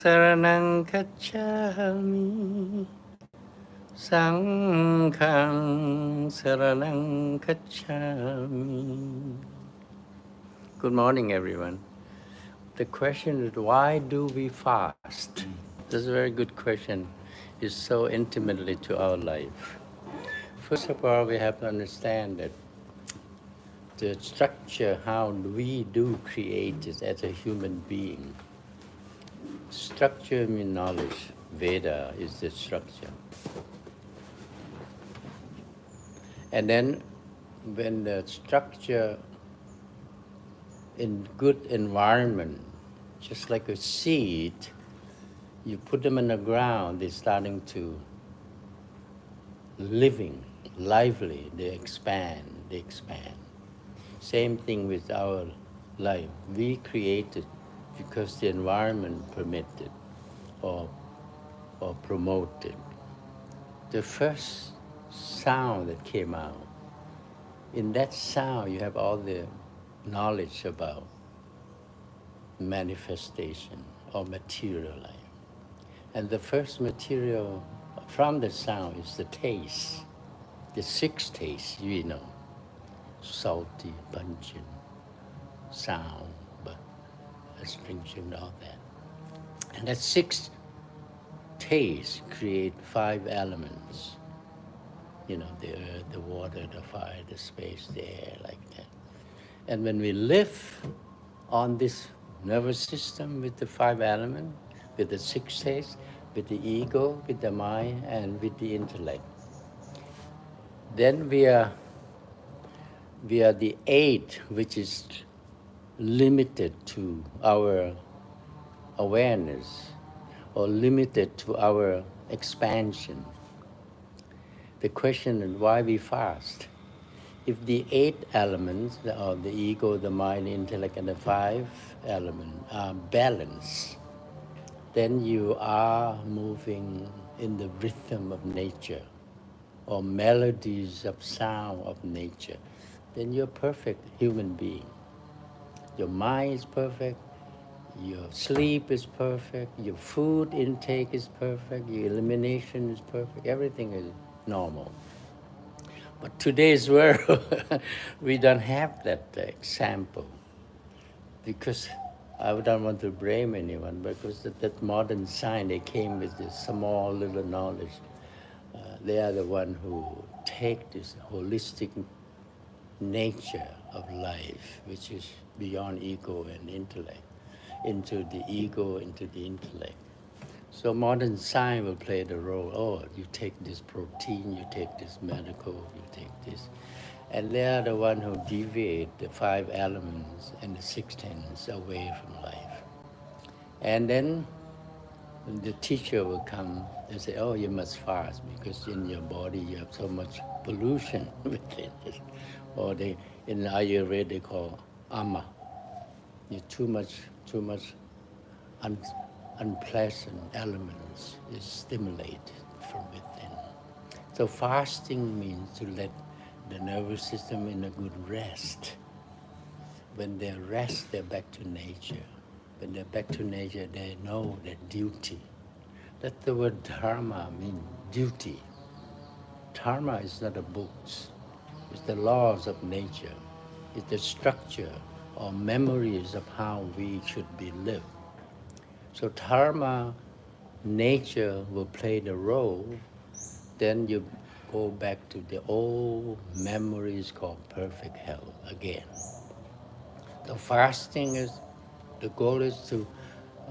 Saranang Gacchami Sanghang Saranang Gacchami. Good morning, everyone. The question is, why do we fast? That's a very good question. It's so intimately to our life. First of all, we have to understand that the structure, how we do create it as a human being. Structure means knowledge. Veda is the structure. And then when the structure in good environment, just like a seed, you put them in the ground, they're starting to living, lively, they expand, they expand. Same thing with our life. We created because the environment permitted or, or promoted. The first sound that came out, in that sound you have all the knowledge about manifestation or material life. And the first material from the sound is the taste. The six tastes, you know, salty, pungent, sound, but astringent, all that. And that six tastes create five elements. You know, the earth, the water, the fire, the space, the air, like that. And when we live on this nervous system with the five elements, with the six tastes, with the ego, with the mind, and with the intellect, then we are the eight, which is limited to our awareness or limited to our expansion. The question is why we fast. If the eight elements, or the ego, the mind, intellect, and the five elements are balanced, then you are moving in the rhythm of nature or melodies of sound of nature. Then you're a perfect human being. Your mind is perfect, your sleep is perfect, your food intake is perfect, your elimination is perfect, everything is normal. But today's world, we don't have that example because I don't want to blame anyone because that modern science, they came with this small little knowledge. They are the one who take this holistic nature of life, which is beyond ego and intellect, into the ego, into the intellect. So modern science will play the role. Oh, you take this protein, you take this medical, you take this. And they are the one who deviate the five elements and the six tenets away from life. And then the teacher will come and say, oh, you must fast because in your body you have so much pollution within it. Or they, in Ayurveda they call ama. You too much unpleasant elements is stimulated from within. So fasting means to let the nervous system in a good rest. When they rest, they're back to nature. When they're back to nature, they know their duty. That's the word dharma means duty. Dharma is not a book. It's the laws of nature. It's the structure or memories of how we should be lived. So dharma, nature will play the role. Then you go back to the old memories called perfect health again. The fasting is, the goal is to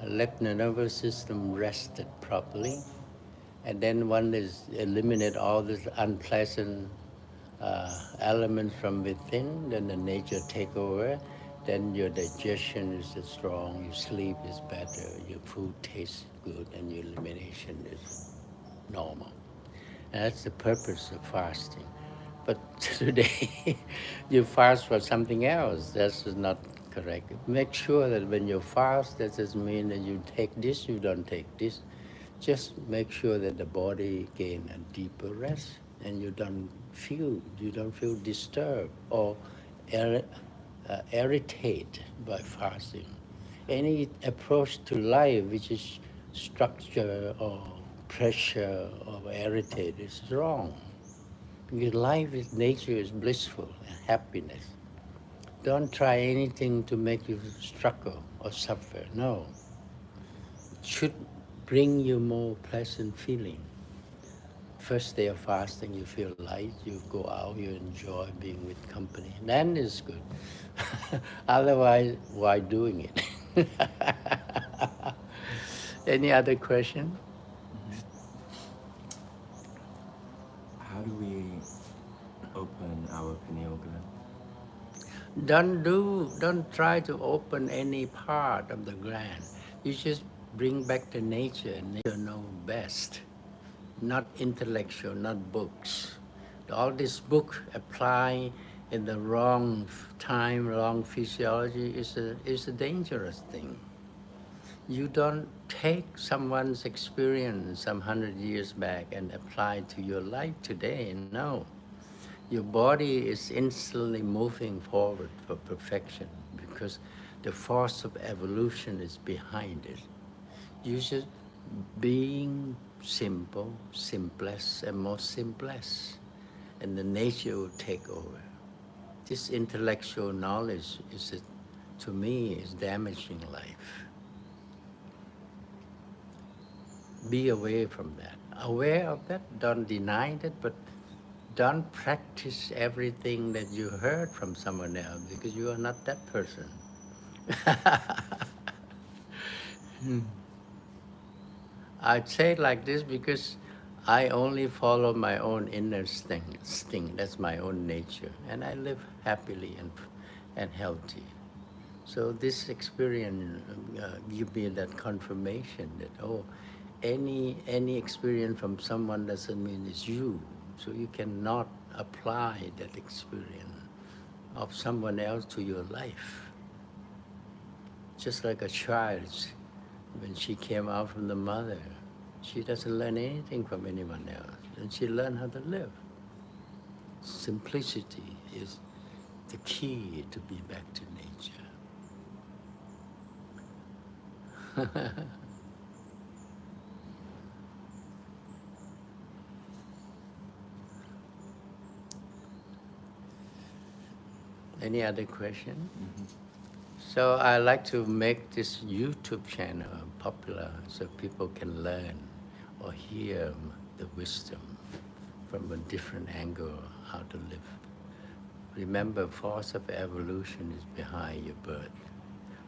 let the nervous system rested properly. And then one is eliminate all this unpleasant elements from within, then the nature take over, then your digestion is strong, your sleep is better, your food tastes good, and your elimination is normal. And that's the purpose of fasting. But today, you fast for something else. That's not correct. Make sure that when you fast, that doesn't mean that you take this, you don't take this. Just make sure that the body gain a deeper rest and you don't feel disturbed or irritated by fasting. Any approach to life which is structure or pressure or irritate is wrong. Because life is nature is blissful and happiness. Don't try anything to make you struggle or suffer. No. It should bring you more pleasant feeling. First day of fasting, you feel light, you go out, you enjoy being with company. Then it's good. Otherwise, why doing it? Any other question? How do we open our pineal gland? Don't try to open any part of the gland. You just bring back the nature, and nature know best. Not intellectual, not books. All these books apply in the wrong time, wrong physiology is a dangerous thing. You don't take someone's experience some 100 years back and apply to your life today. No. Your body is instantly moving forward for perfection because the force of evolution is behind it. You just being simple, simplest, and most simplest, and the nature will take over. This intellectual knowledge to me, is damaging life. Be away from that. Aware of that, don't deny that, but don't practice everything that you heard from someone else because you are not that person. I'd say it like this because I only follow my own inner instinct. That's my own nature. And I live happily and healthy. So this experience give me that confirmation that, oh, any experience from someone doesn't mean it's you. So you cannot apply that experience of someone else to your life. Just like a child, when she came out from the mother, she doesn't learn anything from anyone else, and she learned how to live. Simplicity is the key to be back to nature. Any other question? So I like to make this YouTube channel popular so people can learn or hear the wisdom from a different angle how to live. Remember, force of evolution is behind your birth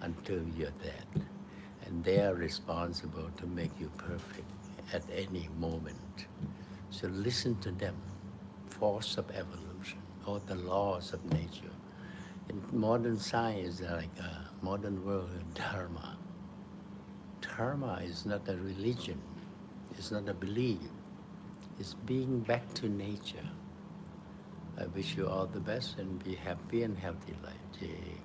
until you're dead. And they are responsible to make you perfect at any moment. So listen to them, force of evolution, or the laws of nature. In modern science, like modern world, dharma. Dharma is not a religion. It's not a belief. It's being back to nature. I wish you all the best and be happy and healthy life. Jai.